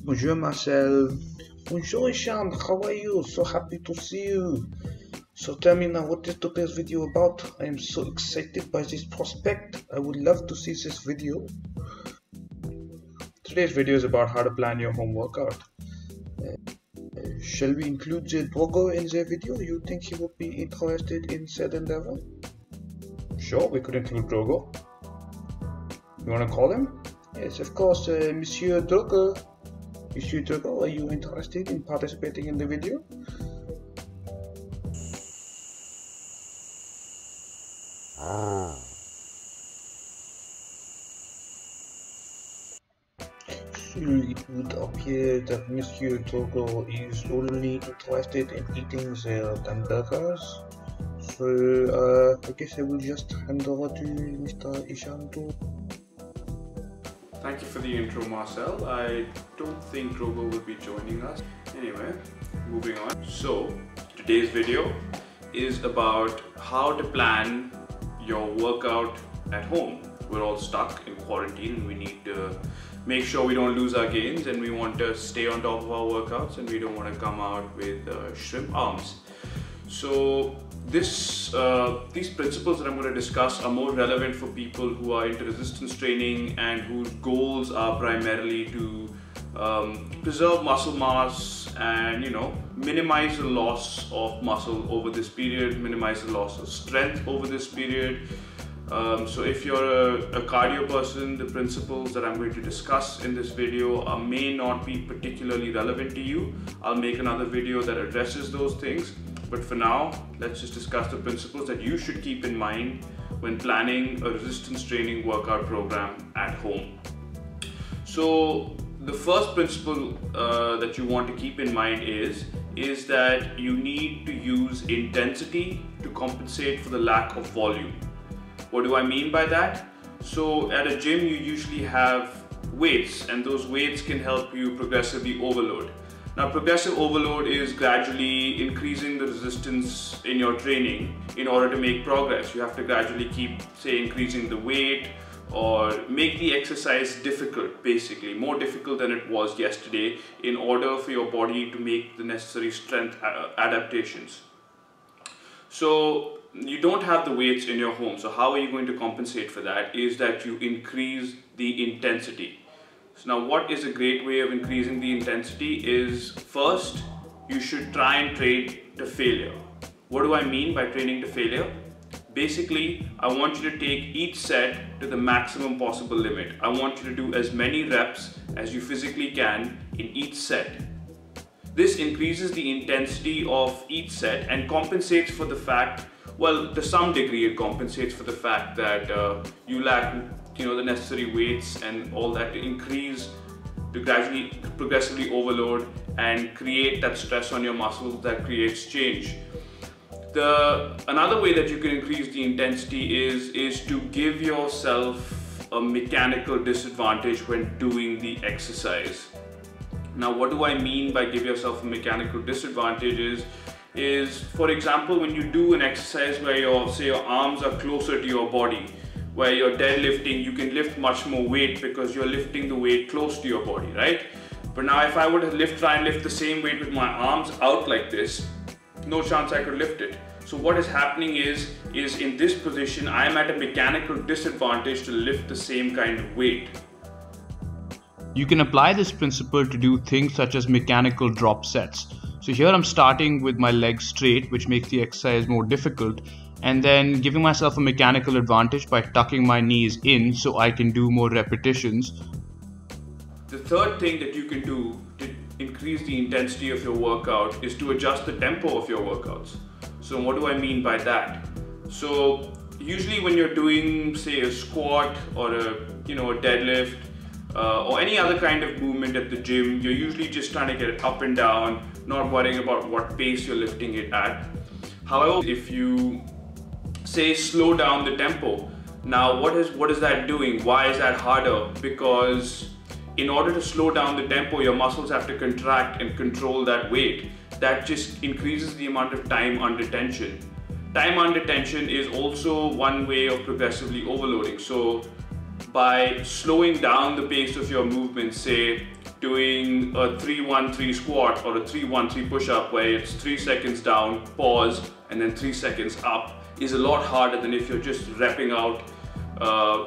Bonjour Marcel. Bonjour Ishan, how are you? So happy to see you. So tell me now, what is today's video about? I am so excited by this prospect. I would love to see this video. Today's video is about how to plan your home workout. Shall we include the Drogo in the video? You think he would be interested in said endeavor? Sure, we could include Drogo. You wanna call him? Yes, of course, Monsieur Drogo. Monsieur Drogo, are you interested in participating in the video? So it would appear that Monsieur Drogo is only interested in eating their hamburgers. So I guess I will just hand over to Mr. Ishanto. Thank you for the intro, Marcel. I don't think Drogo will be joining us. Anyway, moving on. So, today's video is about how to plan your workout at home. We're all stuck in quarantine and we need to make sure we don't lose our gains, and we want to stay on top of our workouts, and we don't want to come out with shrimp arms. So these principles that I'm going to discuss are more relevant for people who are into resistance training and whose goals are primarily to preserve muscle mass and, minimize the loss of muscle over this period, minimize the loss of strength over this period. So if you're a cardio person, the principles that I'm going to discuss in this video may not be particularly relevant to you. I'll make another video that addresses those things. But for now, let's just discuss the principles that you should keep in mind when planning a resistance training workout program at home. So the first principle that you want to keep in mind is that you need to use intensity to compensate for the lack of volume. What do I mean by that? So at a gym, you usually have weights, and those weights can help you progressively overload. Now, progressive overload is gradually increasing the resistance in your training in order to make progress. You have to gradually keep, say, increasing the weight or make the exercise difficult, basically, more difficult than it was yesterday in order for your body to make the necessary strength adaptations. So you don't have the weights in your home. So how are you going to compensate for that? Is that you increase the intensity. So now, what is a great way of increasing the intensity is, first, you should try and train to failure. What do I mean by training to failure? Basically, I want you to take each set to the maximum possible limit. I want you to do as many reps as you physically can in each set. This increases the intensity of each set and compensates for the fact, well, to some degree it compensates for the fact that you lack the necessary weights and all that to increase, to gradually, progressively overload and create that stress on your muscles that creates change. Another way that you can increase the intensity is to give yourself a mechanical disadvantage when doing the exercise. Now, what do I mean by give yourself a mechanical disadvantage is, for example, when you do an exercise where your arms are closer to your body, where you're deadlifting, you can lift much more weight because you're lifting the weight close to your body, right? But now if I were to try and lift the same weight with my arms out like this, no chance I could lift it. So what is happening is in this position, I'm at a mechanical disadvantage to lift the same kind of weight. You can apply this principle to do things such as mechanical drop sets. So here I'm starting with my legs straight, which makes the exercise more difficult, and then giving myself a mechanical advantage by tucking my knees in so I can do more repetitions. The third thing that you can do to increase the intensity of your workout is to adjust the tempo of your workouts. So what do I mean by that? So usually when you're doing, say, a squat or a deadlift or any other kind of movement at the gym, you're usually just trying to get it up and down, not worrying about what pace you're lifting it at. However, if you say slow down the tempo, now what is that doing? Why is that harder? Because in order to slow down the tempo, your muscles have to contract and control that weight. That just increases the amount of time under tension. Time under tension is also one way of progressively overloading. So by slowing down the pace of your movement, say doing a 3-1-3 squat or a 3-1-3 push-up where it's 3 seconds down, pause, and then 3 seconds up is a lot harder than if you're just repping out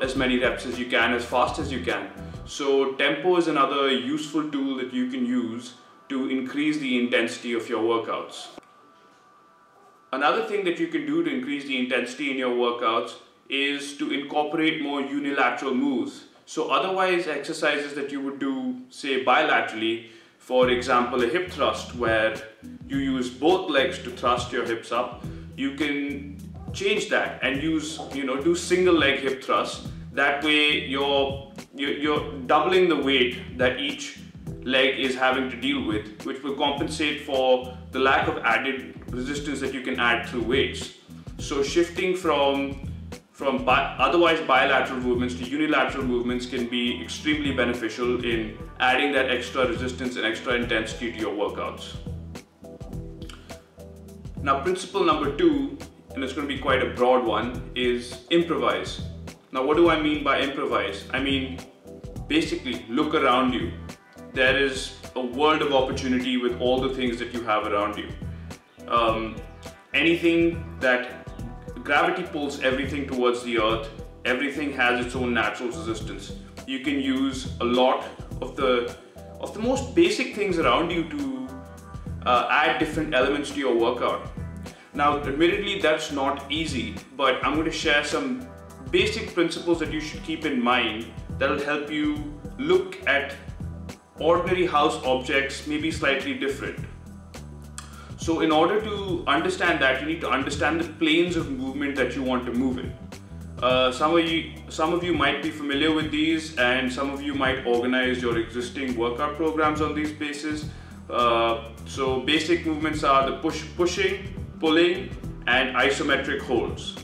as many reps as you can, as fast as you can. So tempo is another useful tool that you can use to increase the intensity of your workouts. Another thing that you can do to increase the intensity in your workouts is to incorporate more unilateral moves. So otherwise exercises that you would do, say bilaterally, for example a hip thrust where you use both legs to thrust your hips up, you can change that and use, do single leg hip thrust. That way you're doubling the weight that each leg is having to deal with, which will compensate for the lack of added resistance that you can add through weights. So shifting from otherwise bilateral movements to unilateral movements can be extremely beneficial in adding that extra resistance and extra intensity to your workouts. Now principle number 2, and it's going to be quite a broad one, is improvise. Now what do I mean by improvise? I mean basically look around you. There is a world of opportunity with all the things that you have around you. Anything that gravity pulls everything towards the earth, everything has its own natural resistance. You can use a lot of the most basic things around you to add different elements to your workout. Now admittedly that's not easy, but I'm going to share some basic principles that you should keep in mind that will help you look at ordinary house objects maybe slightly different. So in order to understand that, you need to understand the planes of movement that you want to move in. Some of you might be familiar with these, and some of you might organize your existing workout programs on these bases. So basic movements are the pushing, pulling, and isometric holds.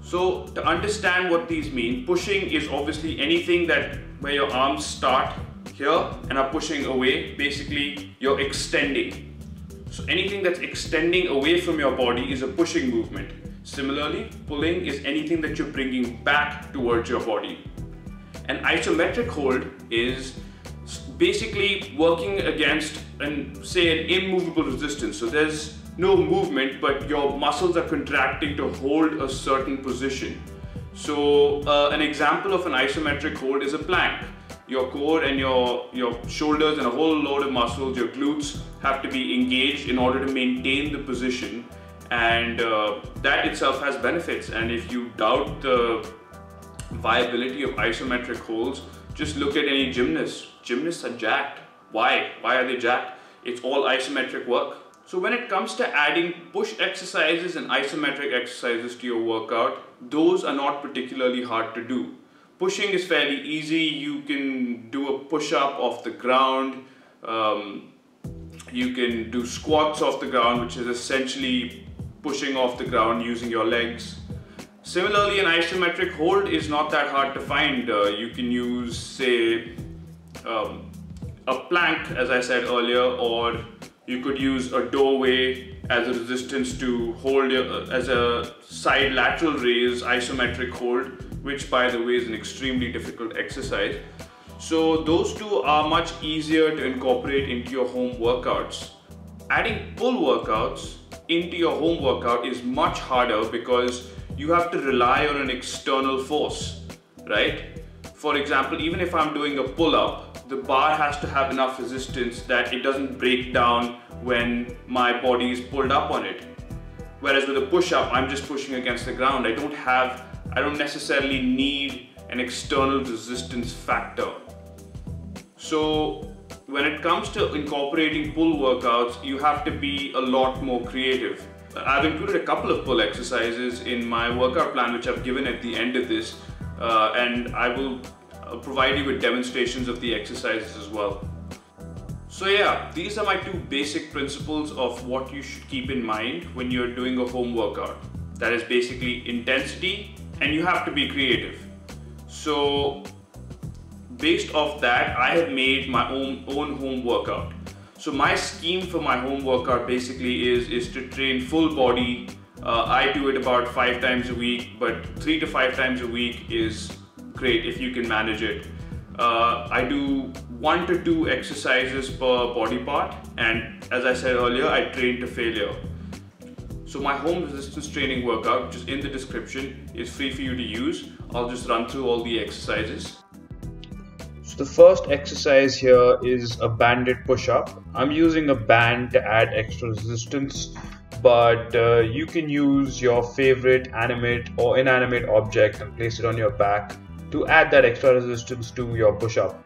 So to understand what these mean, pushing is obviously anything where your arms start here and are pushing away. Basically you're extending. So anything that's extending away from your body is a pushing movement. Similarly, pulling is anything that you're bringing back towards your body. An isometric hold is basically working against say an immovable resistance. So there's no movement, but your muscles are contracting to hold a certain position. So an example of an isometric hold is a plank. Your core and your shoulders and a whole load of muscles, your glutes, have to be engaged in order to maintain the position, and that itself has benefits. And if you doubt the viability of isometric holds, just look at any gymnast. Gymnasts are jacked. Why? Why are they jacked? It's all isometric work. So when it comes to adding push exercises and isometric exercises to your workout, those are not particularly hard to do. Pushing is fairly easy. You can do a push-up off the ground. You can do squats off the ground, which is essentially pushing off the ground using your legs. Similarly, an isometric hold is not that hard to find. You can use, say, a plank, as I said earlier, or you could use a doorway as a resistance to hold as a side lateral raise isometric hold, which by the way is an extremely difficult exercise. So those two are much easier to incorporate into your home workouts. Adding pull workouts into your home workout is much harder because you have to rely on an external force, right? For example, even if I'm doing a pull-up, the bar has to have enough resistance that it doesn't break down when my body is pulled up on it. Whereas with a push-up, I'm just pushing against the ground. I don't necessarily need an external resistance factor. So when it comes to incorporating pull workouts, you have to be a lot more creative. I've included a couple of pull exercises in my workout plan, which I've given at the end of this, and I will provide you with demonstrations of the exercises as well. So yeah, these are my two basic principles of what you should keep in mind when you're doing a home workout. That is basically intensity, and you have to be creative. So based off that, I have made my own home workout. So my scheme for my home workout basically is to train full body. I do it about 5 times a week, but 3 to 5 times a week is great if you can manage it. I do 1 to 2 exercises per body part, and as I said earlier, I train to failure. So my home resistance training workout, which is in the description, is free for you to use. I'll just run through all the exercises. So the first exercise here is a banded push-up. I'm using a band to add extra resistance, but you can use your favorite animate or inanimate object and place it on your back to add that extra resistance to your push-up.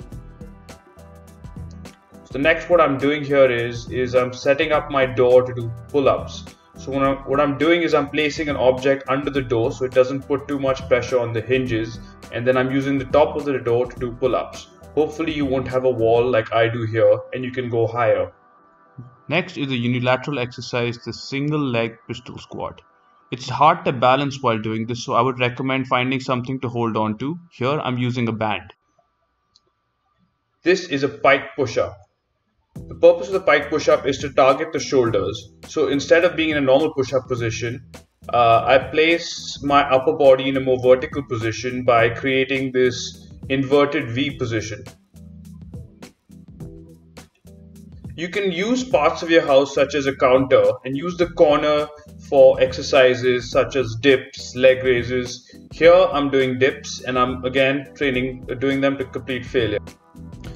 So the next what I'm doing here is I'm setting up my door to do pull-ups. So what I'm doing is I'm placing an object under the door so it doesn't put too much pressure on the hinges, and then I'm using the top of the door to do pull-ups. Hopefully you won't have a wall like I do here, and you can go higher. Next is a unilateral exercise, the single leg pistol squat. It's hard to balance while doing this, so I would recommend finding something to hold on to. Here I'm using a band. This is a pike push-up. The purpose of the pike push-up is to target the shoulders. So instead of being in a normal push-up position, I place my upper body in a more vertical position by creating this inverted V position. You can use parts of your house such as a counter and use the corner for exercises such as dips, leg raises. Here I'm doing dips and I'm again doing them to complete failure.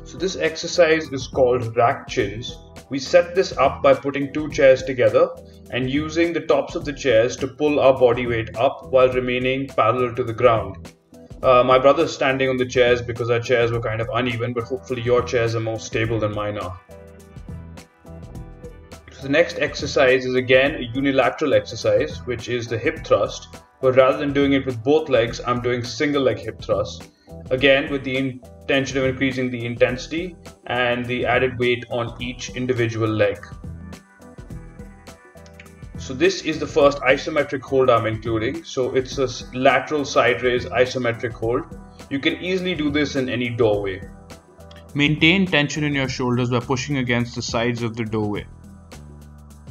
So this exercise is called rack chins. We set this up by putting 2 chairs together and using the tops of the chairs to pull our body weight up while remaining parallel to the ground. My brother's standing on the chairs because our chairs were kind of uneven, but hopefully your chairs are more stable than mine are. So the next exercise is again a unilateral exercise, which is the hip thrust, but rather than doing it with both legs, I'm doing single leg hip thrust. Again, with the intention of increasing the intensity and the added weight on each individual leg. So this is the first isometric hold I'm including. So it's a lateral side raise isometric hold. You can easily do this in any doorway. Maintain tension in your shoulders by pushing against the sides of the doorway.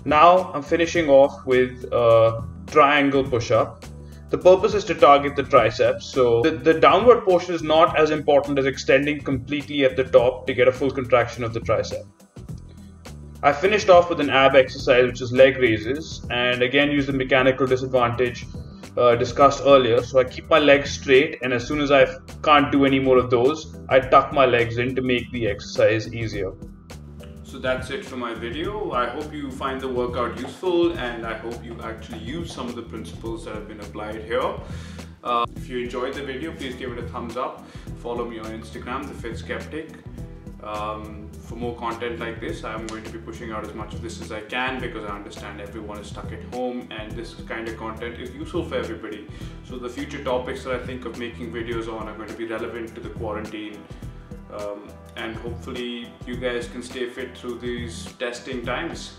Now I'm finishing off with a triangle push-up. The purpose is to target the triceps, so the downward portion is not as important as extending completely at the top to get a full contraction of the tricep. I finished off with an ab exercise, which is leg raises, and again use the mechanical disadvantage discussed earlier. So I keep my legs straight, and as soon as I can't do any more of those, I tuck my legs in to make the exercise easier. So that's it for my video. I hope you find the workout useful, and I hope you actually use some of the principles that have been applied here. If you enjoyed the video, please give it a thumbs up. Follow me on Instagram, The Fit Skeptic. For more content like this, I'm going to be pushing out as much of this as I can, because I understand everyone is stuck at home and this kind of content is useful for everybody. So the future topics that I think of making videos on are going to be relevant to the quarantine. And hopefully you guys can stay fit through these testing times.